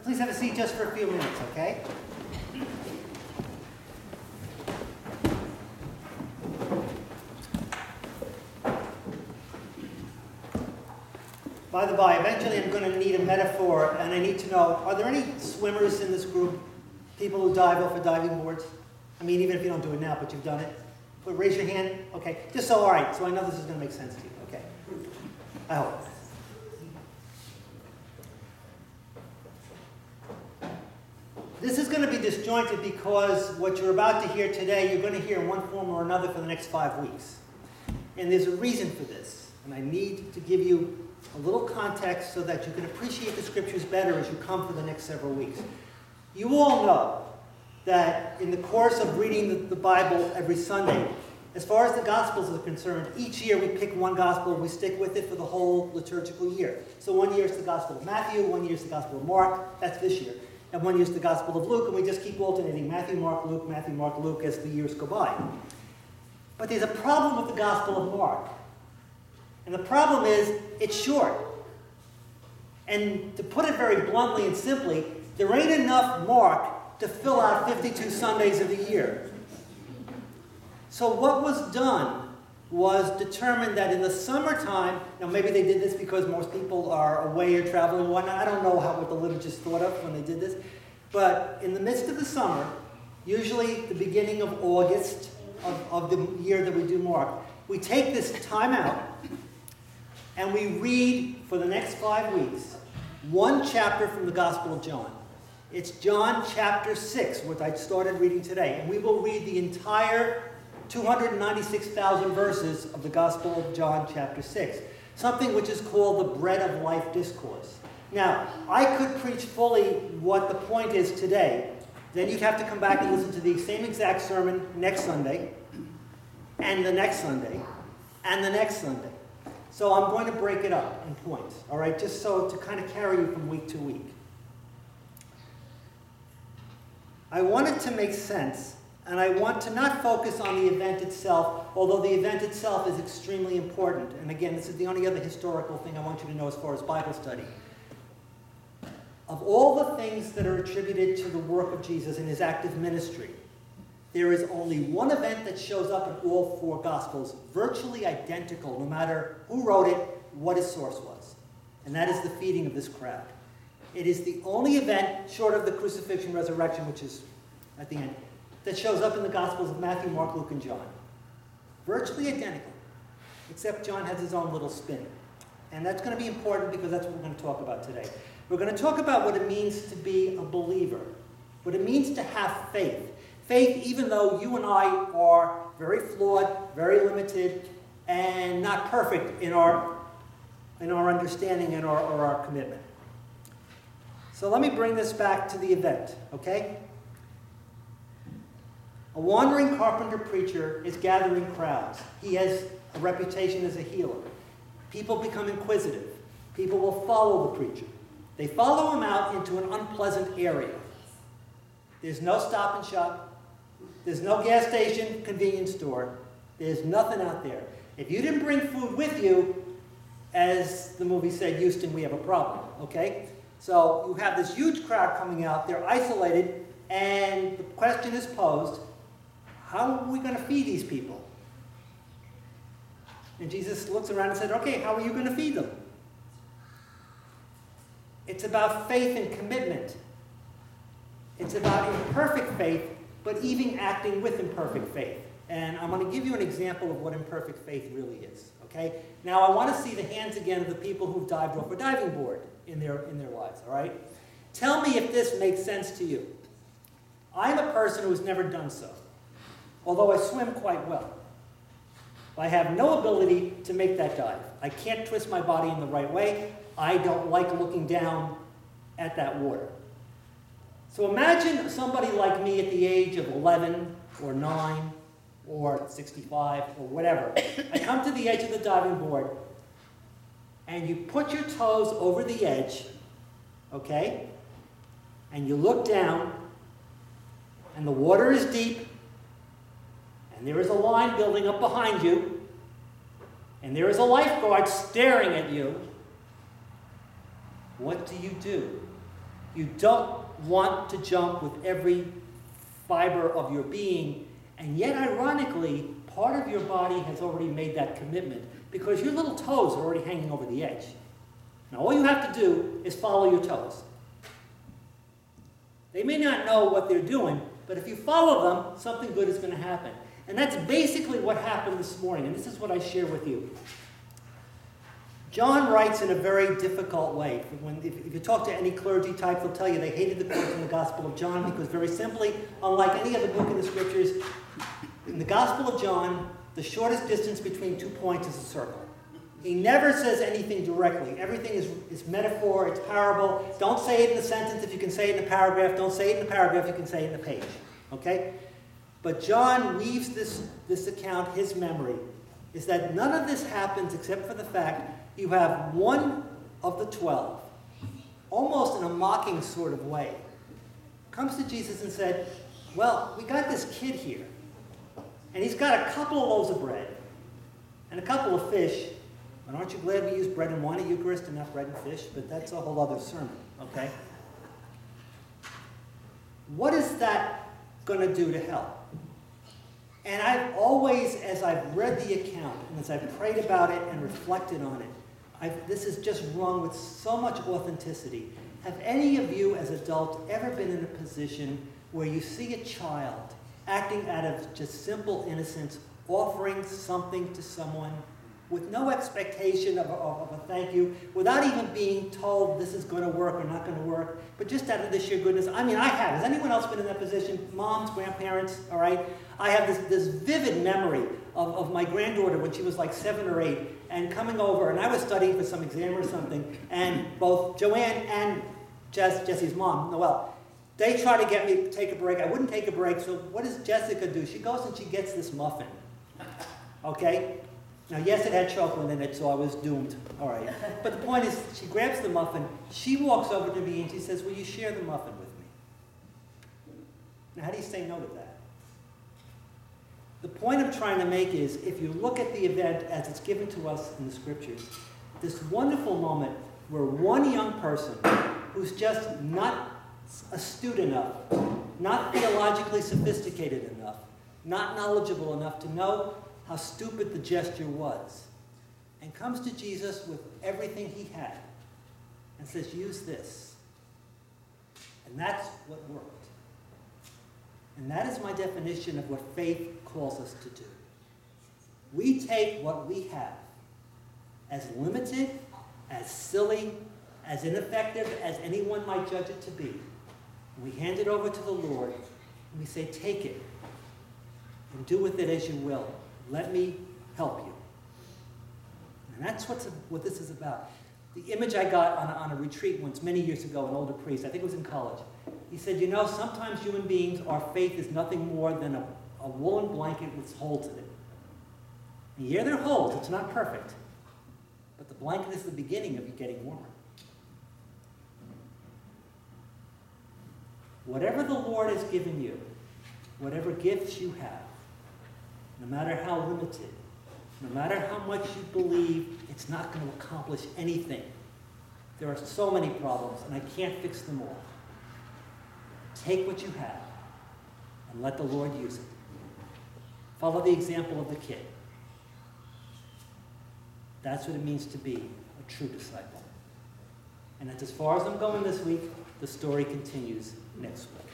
Please have a seat just for a few minutes, okay? By the by, eventually I'm going to need a metaphor, and I need to know, are there any swimmers in this group? People who dive off of diving boards? I mean, even if you don't do it now, but you've done it. But raise your hand. Okay. Just so, all right, so I know this is going to make sense to you. Okay. I hope. This is going to be disjointed because what you're about to hear today, you're going to hear in one form or another for the next 5 weeks. And there's a reason for this. And I need to give you a little context so that you can appreciate the scriptures better as you come for the next several weeks. You all know that in the course of reading the Bible every Sunday, as far as the Gospels are concerned, each year we pick one Gospel and we stick with it for the whole liturgical year. So one year it's the Gospel of Matthew, one year it's the Gospel of Mark, that's this year. And one year it's the Gospel of Luke, and we just keep alternating Matthew, Mark, Luke as the years go by. But there's a problem with the Gospel of Mark. And the problem is, it's short. And to put it very bluntly and simply, there ain't enough Mark to fill out 52 Sundays of the year. So what was done was determined that in the summertime, now maybe they did this because most people are away or traveling and whatnot. I don't know what the liturgists thought of when they did this. But in the midst of the summer, usually the beginning of August of the year that we do Mark, we take this time out and we read for the next 5 weeks one chapter from the Gospel of John. It's John chapter 6, which I started reading today. And we will read the entire 296,000 verses of the Gospel of John chapter 6. Something which is called the Bread of Life Discourse. Now, I could preach fully what the point is today. Then you'd have to come back and listen to the same exact sermon next Sunday, and the next Sunday, and the next Sunday. So I'm going to break it up in points, all right, just so to kind of carry you from week to week. I want it to make sense, and I want to not focus on the event itself, although the event itself is extremely important. And again, this is the only other historical thing I want you to know as far as Bible study. Of all the things that are attributed to the work of Jesus in his active ministry, there is only one event that shows up in all 4 Gospels, virtually identical, no matter who wrote it, what his source was. And that is the feeding of this crowd. It is the only event, short of the crucifixion, resurrection, which is at the end, that shows up in the Gospels of Matthew, Mark, Luke, and John. Virtually identical, except John has his own little spin. And that's going to be important because that's what we're going to talk about today. We're going to talk about what it means to be a believer, what it means to have faith. Faith, even though you and I are very flawed, very limited, and not perfect in our understanding and our commitment. So let me bring this back to the event, okay? A wandering carpenter preacher is gathering crowds. He has a reputation as a healer. People become inquisitive. People will follow the preacher. They follow him out into an unpleasant area. There's no Stop and Shop. There's no gas station, convenience store. There's nothing out there. If you didn't bring food with you, as the movie said, Houston, we have a problem, okay? So you have this huge crowd coming out. They're isolated, and the question is posed, how are we going to feed these people? And Jesus looks around and said, okay, how are you going to feed them? It's about faith and commitment. It's about imperfect faith, but even acting with imperfect faith. And I'm going to give you an example of what imperfect faith really is, okay? Now, I want to see the hands again of the people who've dived off a diving board in their lives, all right? Tell me if this makes sense to you. I'm a person who's never done so, although I swim quite well. I have no ability to make that dive. I can't twist my body in the right way. I don't like looking down at that water. So imagine somebody like me at the age of 11 or 9 or 65 or whatever. I come to the edge of the diving board and you put your toes over the edge, okay? And you look down and the water is deep and there is a line building up behind you and there is a lifeguard staring at you. What do? You don't want to jump with every fiber of your being, and yet, ironically, part of your body has already made that commitment because your little toes are already hanging over the edge. Now, all you have to do is follow your toes. They may not know what they're doing, but if you follow them, something good is going to happen. And that's basically what happened this morning, and this is what I share with you. John writes in a very difficult way. If you talk to any clergy type, they'll tell you they hated the quotes in the Gospel of John because very simply, unlike any other book in the Scriptures, in the Gospel of John, the shortest distance between 2 points is a circle. He never says anything directly. Everything is metaphor, it's parable. Don't say it in a sentence if you can say it in a paragraph. Don't say it in a paragraph if you can say it in a page. Okay? But John weaves this account, his memory, is that none of this happens except for the fact you have one of the 12, almost in a mocking sort of way, comes to Jesus and said, well, we got this kid here, and he's got a couple of loaves of bread and a couple of fish. And aren't you glad we use bread and wine at Eucharist and not bread and fish? But that's a whole other sermon, okay? What is that going to do to help? And I've always, as I've read the account and as I've prayed about it and reflected on it, this is just rung with so much authenticity. Have any of you as adults ever been in a position where you see a child acting out of just simple innocence, offering something to someone with no expectation of a thank you, without even being told this is going to work or not going to work, but just out of the sheer goodness? I mean, I have. Has anyone else been in that position? Moms, grandparents, all right? I have this vivid memory of my granddaughter when she was like 7 or 8 and coming over, and I was studying for some exam or something, and both Joanne and Jesse's mom, Noelle, they try to get me to take a break. I wouldn't take a break, so what does Jessica do? She goes and she gets this muffin, okay? Now, yes, it had chocolate in it, so I was doomed. All right. But the point is, she grabs the muffin, she walks over to me, and she says, will you share the muffin with me? Now, how do you say no to that? The point I'm trying to make is, if you look at the event as it's given to us in the Scriptures, this wonderful moment where one young person who's just not astute enough, not theologically sophisticated enough, not knowledgeable enough to know how stupid the gesture was, and comes to Jesus with everything he had and says, use this. And that's what worked. And that is my definition of what faith calls us to do. We take what we have, as limited, as silly, as ineffective as anyone might judge it to be, and we hand it over to the Lord, and we say, take it, and do with it as you will. Let me help you. And that's what this is about. The image I got on a retreat once, many years ago, an older priest, I think it was in college. He said, you know, sometimes human beings, our faith is nothing more than a woolen blanket with holes in it. And yeah, there are holes. It's not perfect. But the blanket is the beginning of you getting warmer. Whatever the Lord has given you, whatever gifts you have, no matter how limited, no matter how much you believe it's not going to accomplish anything, there are so many problems, and I can't fix them all. Take what you have and let the Lord use it. Follow the example of the kid. That's what it means to be a true disciple. And that's as far as I'm going this week. The story continues next week.